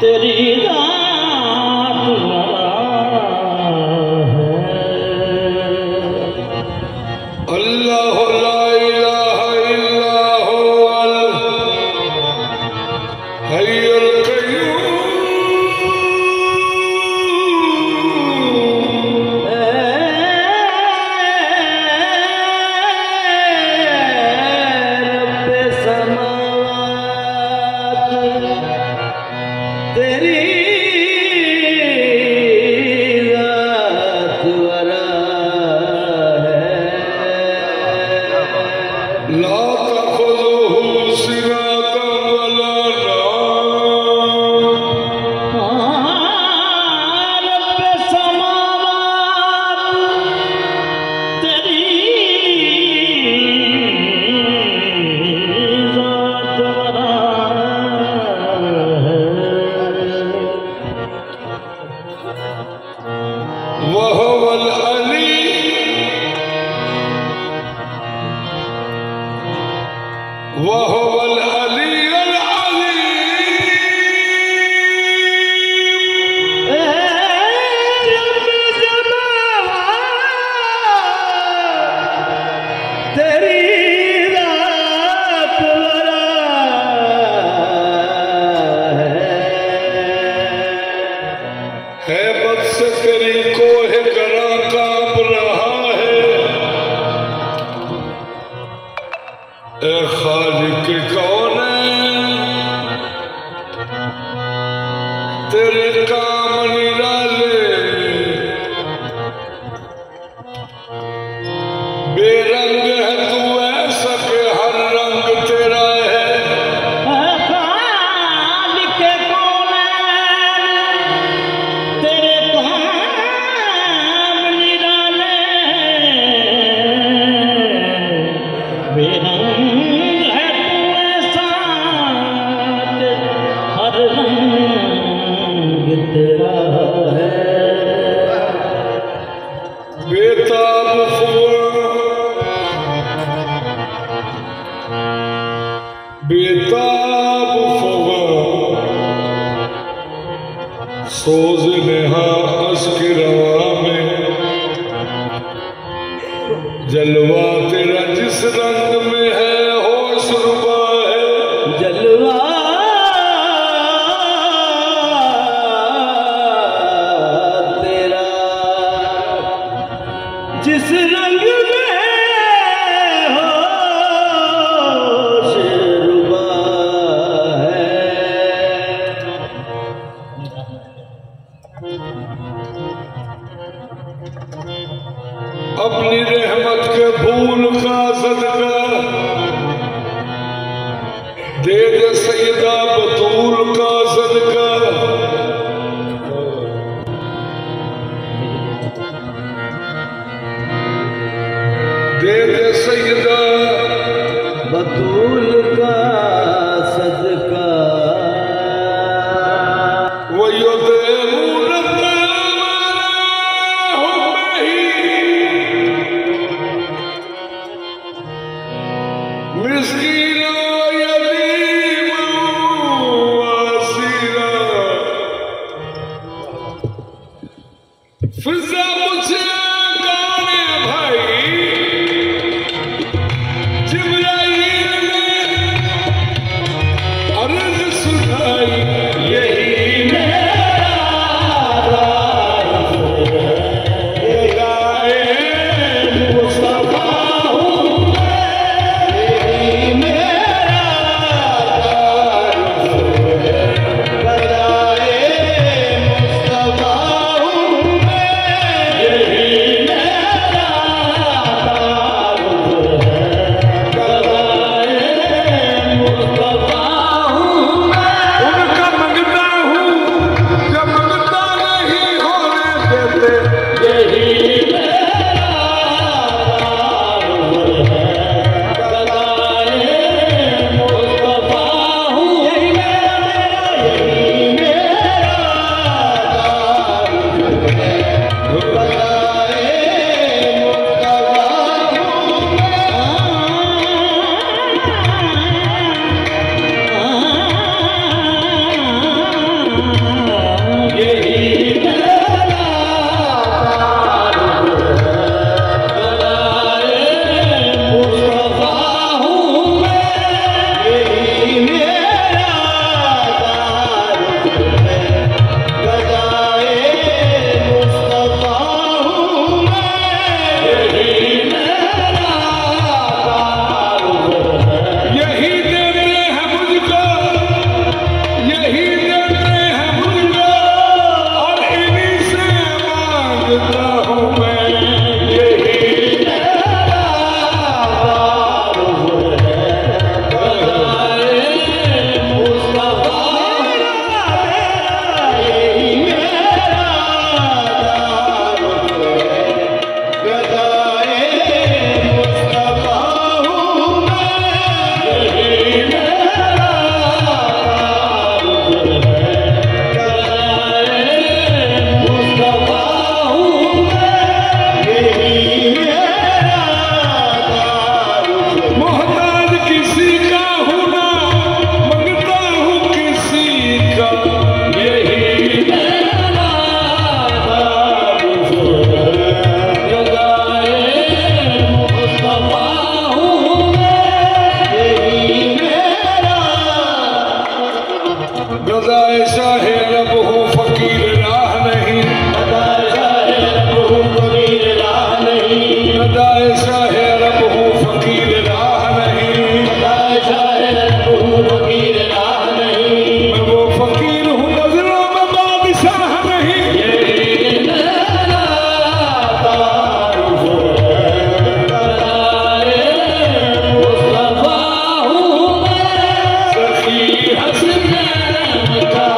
तेरी रात अल्लाह ला इलाहा इल्ला हुवल हय्युल क़य्यूम। रब्बे समावात तेरी रात वरा है। ला तख़ुज़ुहु सिनातुन वला नौम। रब्बे समावात तेरी रात वरा है। वहुवल अली वहुवल अलीयुल अज़ीम। रब्बे समावात तेरी रात वरा है बद से तेरी कोह करा कांप रहा है। ए खालिक कौनैन तेरे काम निराले बेरंग है तू ऐसा कि हर रंग तेरा है। खालिक कौनैन तेरे काम निराले बेरंग है तू ऐसा कि हर रंग तेरा है। बेताब बेताब सोज नेहा अश्क रवा में जलवा तेरा जिस रंग में है होश रुबा है। जलवा तेरा जिस रंग में होश रुबा है। अपनी रहमत के फूल का सदका दे दे सैयदा बतूल का सदका। दे दे सैयदा बतूल का सदका वो युद्ध मिस्कीना यतीमा वासीरा रज़ाए शाह अरब हूँ फकीर राह नहीं, रज़ाए शाह अरब हूँ फकीर राह नहीं, रज़ाए शाह अरब हूँ फकीर राह नहीं, रज़ाए शाह अरब हूँ फकीर राह नहीं। मैं वो फकीर हूँ नजरों में बादशाह नहीं, ये मेरा तारुफ है, मुस्तफा हूँ मैं, सखी हसनैन का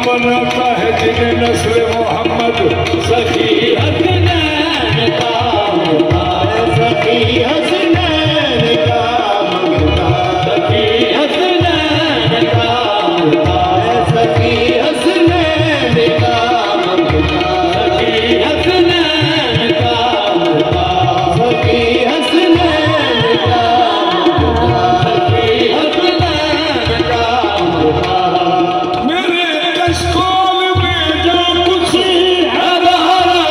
बनाता है जिन्हें नस्ल मोहम्मद, सखी हसनैन का मंगता है, सखी हसनैन का मंगता, सखी हसनैन का मंगता है, सखी हसनैन का मंगता, सखी हसनैन का मंगता, सखी हसनैन का मंगता, सखी हसनैन का मंगता। मेरे कशकोल में जो कुछ है बहारा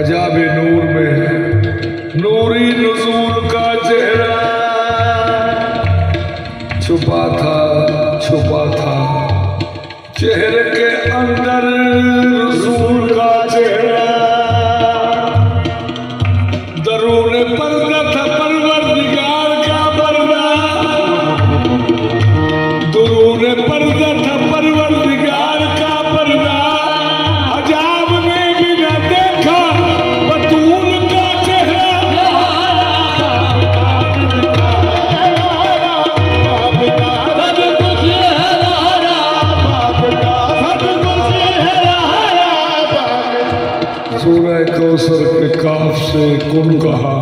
अजाब नूर में नूरी नजूल का चेहरा छुपा था चेहरे के अंदर रसूल का चेहरा दरूर पर्दा था परवरदिगार का पर्दा दरूर पर्दा था परवरदिगार का पर्दा अजाब में भी न देखा बतूल का चेहरा सूरह कौसर के काफ से कुन कहा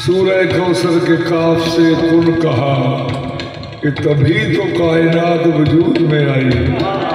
सूरह कौसर के काफ से कुन कहा कि तभी तो कायनात वजूद में आई।